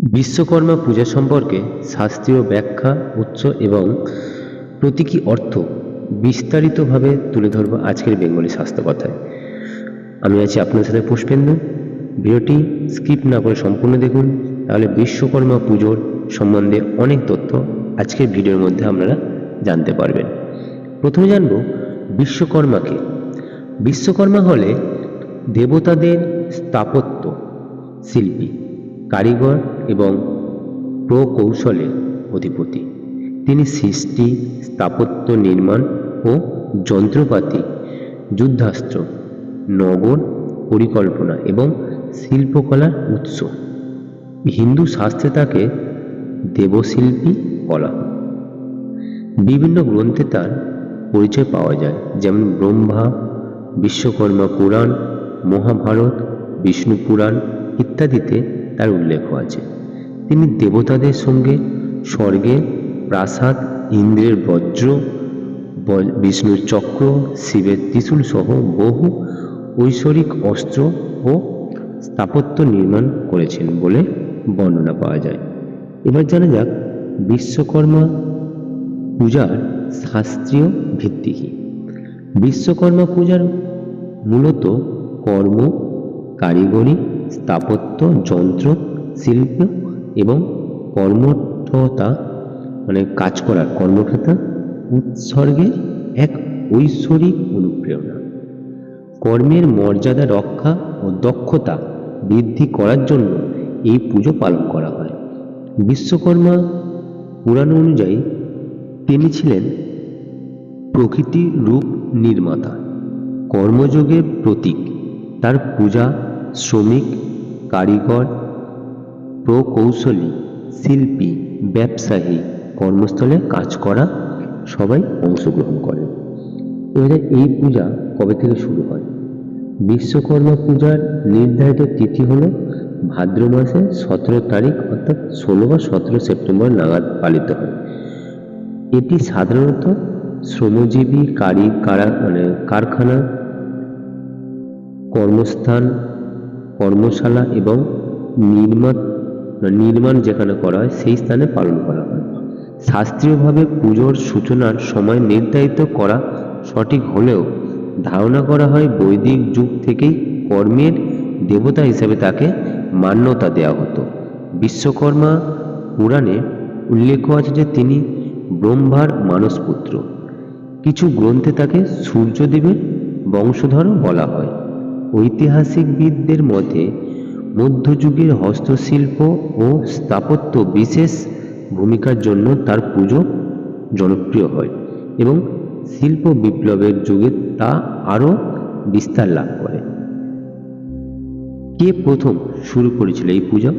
বিশ্বকর্মা পূজা সম্পর্কে শাস্ত্রীয় ব্যাখ্যা, উৎস এবং প্রতীকী অর্থ বিস্তারিতভাবে তুলে ধরব আজকের বেঙ্গলি স্বাস্থ্য কথায়। আমি আছি আপনার সাথে পুষ্পেন্দু। ভিডিওটি স্কিপ না করে সম্পূর্ণ দেখুন, তাহলে বিশ্বকর্মা পুজোর সম্বন্ধে অনেক তথ্য আজকের ভিডিওর মধ্যে আপনারা জানতে পারবেন। প্রথমে জানব বিশ্বকর্মাকে। বিশ্বকর্মা হলে দেবতাদের স্থাপত্য শিল্পী, কারিগর এবং প্রকৌশলের অধিপতি। তিনি সৃষ্টি, স্থাপত্য নির্মাণ ও যন্ত্রপাতি, যুদ্ধাস্ত্র, নগর পরিকল্পনা এবং শিল্পকলার উৎস। হিন্দু শাস্ত্রে তাকে দেবশিল্পী বলা হয়। বিভিন্ন গ্রন্থে তার পরিচয় পাওয়া যায়, যেমন ব্রহ্মা, বিশ্বকর্মা পুরাণ, মহাভারত, বিষ্ণু পুরাণ ইত্যাদিতে তার উল্লেখ আছে। তিনি দেবতাদের সঙ্গে স্বর্গের প্রাসাদ, ইন্দ্রের বজ্র, বিষ্ণুর চক্র, শিবের ত্রিশূল সহ বহু ঐশ্বরিক অস্ত্র ও স্থাপত্য নির্মাণ করেছেন বলে বর্ণনা পাওয়া যায়। এবার জানা যাক বিশ্বকর্মা পূজার শাস্ত্রীয় ভিত্তি কী। বিশ্বকর্মা পূজার মূলত কর্ম, কারিগরি, স্থাপত্য, যন্ত্র, শিল্প এবং কর্মঠতা কাজ করার কর্মক্ষেত্র উৎসর্গের এক ঐশ্বরিক অনুপ্রেরণা। কর্মের মর্যাদা রক্ষা ও দক্ষতা বৃদ্ধি করার জন্য এই পুজো পালন করা হয়। বিশ্বকর্মা পুরাণ অনুযায়ী তিনি ছিলেন প্রকৃতির রূপ নির্মাতা, কর্মযোগের প্রতীক। তার পূজা শ্রমিক, কারিগর, প্রকৌশলী, শিল্পী, ব্যবসায়ী, কর্মস্থলে কাজ করা সবাই অংশগ্রহণ করে। এবারে এই পূজা কবে থেকে শুরু হয়? বিশ্বকর্মা পূজার নির্ধারিত তিথি হল ভাদ্র মাসে 17 তারিখ, অর্থাৎ 16 বা 17 সেপ্টেম্বর নাগাদ পালিত হয়। এটি সাধারণত শ্রমজীবী কারখানা, কর্মস্থান, কর্মশালা এবং নির্মাণ যেখানে করা হয় সেই স্থানে পালন করা হয়। শাস্ত্রীয়ভাবে পুজোর সূচনার সময় নির্ধারিত করা সঠিক হলেও ধারণা করা হয় বৈদিক যুগ থেকেই কর্মের দেবতা হিসেবে তাকে মান্যতা দেওয়া হতো। বিশ্বকর্মা পুরাণে উল্লেখ আছে যে তিনি ব্রহ্মার মানসপুত্র। কিছু গ্রন্থে তাকে সূর্যদেবের বংশধর বলা হয়। ঐতিহাসিকবিদদের মতে মধ্যযুগের হস্তশিল্প ও স্থাপত্য বিশেষ ভূমিকার জন্য তার পুজো জনপ্রিয় হয় এবং শিল্প বিপ্লবের যুগে তা আরও বিস্তার লাভ করে। কে প্রথম শুরু করেছিল এই পূজা?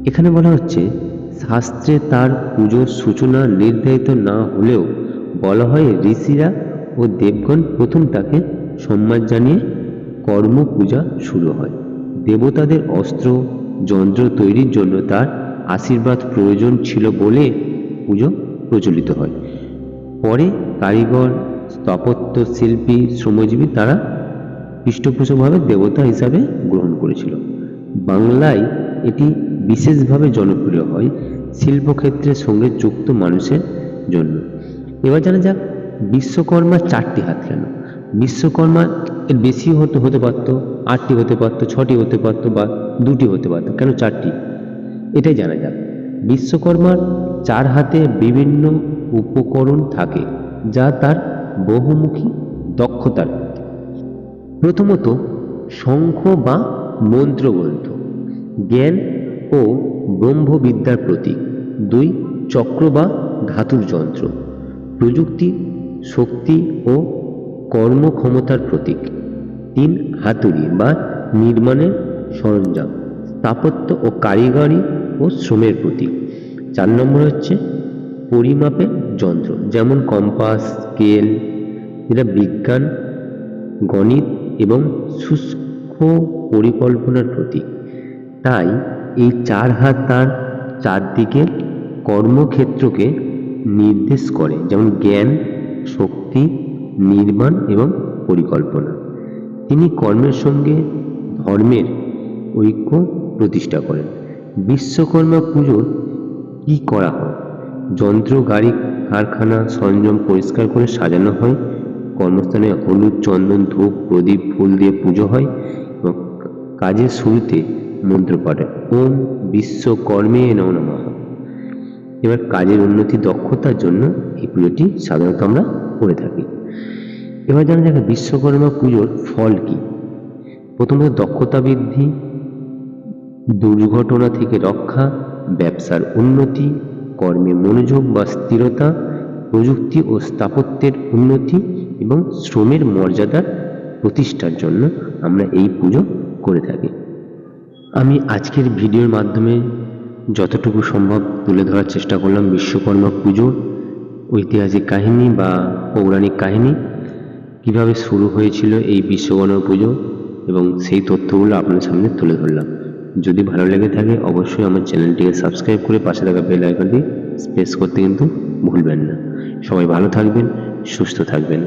এখানে বলা হচ্ছে শাস্ত্রে তার পুজোর সূচনা নির্ধারিত না হলেও বলা হয় ঋষিরা ও দেবগণ প্রথম তাকে সম্মান জানিয়ে কর্ম পূজা শুরু হয়। দেবতাদের অস্ত্র, যন্ত্র তৈরির জন্য তার আশীর্বাদ প্রয়োজন ছিল বলে পুজো প্রচলিত হয়। পরে কারিগর, স্থাপত্য শিল্পী, শ্রমজীবী তারা পৃষ্ঠপোষকভাবে দেবতা হিসাবে গ্রহণ করেছিল। বাংলায় এটি বিশেষভাবে জনপ্রিয় হয় শিল্পক্ষেত্রের সঙ্গে যুক্ত মানুষের জন্য। এবার জানা যাক বিশ্বকর্মা 4টি হাত কেন? বিশ্বকর্মা এর বেশি হতে পারত, 8টি হতে পারত, 6টি হতে পারত বা 2টি হতে পারত, কেন 4টি? এটাই জানা যাক। বিশ্বকর্মার 4 হাতে বিভিন্ন উপকরণ থাকে যা তার বহুমুখী দক্ষতার প্রতীক। প্রথমত শঙ্খ বা মন্ত্রগ্রন্থ, জ্ঞান ও ব্রহ্মবিদ্যার প্রতীক। 2 চক্র বা ধাতুর যন্ত্র, প্রযুক্তি, শক্তি ও কর্মক্ষমতার প্রতীক। 3 হাতুড়ি বা নির্মাণের সরঞ্জাম, স্থাপত্য ও কারিগরি ও শ্রমের প্রতীক। 4 নম্বর হচ্ছে পরিমাপের যন্ত্র, যেমন কম্পাস, স্কেল, যেটা বিজ্ঞান, গণিত এবং সূক্ষ্ম পরিকল্পনার প্রতীক। তাই এই 4 হাত তার চারদিকে কর্মক্ষেত্রকে নির্দেশ করে, যেমন জ্ঞান, শক্তি, নির্মাণ এবং পরিকল্পনা। তিনি কর্মের সঙ্গে ধর্মের ঐক্য প্রতিষ্ঠা করেন। বিশ্বকর্মা পুজোর কি করা হয়? যন্ত্র, গাড়ি, কারখানা, সরঞ্জাম পরিষ্কার করে সাজানো হয়। কর্মস্থানে হলুদ, চন্দন, ধূপ, প্রদীপ, ফুল দিয়ে পুজো হয় এবং কাজের শুরুতে মন্ত্র পাঠ হয়, ওম বিশ্বকর্মে নমঃ। এবার কাজের উন্নতি, দক্ষতার জন্য এই পুজোটি সাধারণত আমরা করে থাকি। এবার জানা যাক বিশ্বকর্মা পুজোর ফল কি। প্রথমত দক্ষতা বৃদ্ধি, দুর্ঘটনা থেকে রক্ষা, ব্যবসার উন্নতি, কর্মে মনোযোগ বা স্থিরতা, প্রযুক্তি ও স্থাপত্যের উন্নতি এবং শ্রমের মর্যাদার প্রতিষ্ঠার জন্য আমরা এই পুজো করে থাকি। আমি আজকের ভিডিওর মাধ্যমে যতটুকু সম্ভব তুলে ধরার চেষ্টা করলাম বিশ্বকর্মা পুজোর ঐতিহাসিক কাহিনী বা পৌরাণিক কাহিনী, কিভাবে শুরু হয়েছিল এই বিশ্বকর্মা পুজো, এবং সেই তথ্যগুলো আপনার সামনে তুলে ধরলাম। যদি ভালো লেগে থাকে অবশ্যই আমার চ্যানেলটিকে সাবস্ক্রাইব করে পাশে থাকা বেল আইকনটি প্রেস করতে কিন্তু ভুলবেন না। সবাই ভালো থাকবেন, সুস্থ থাকবেন।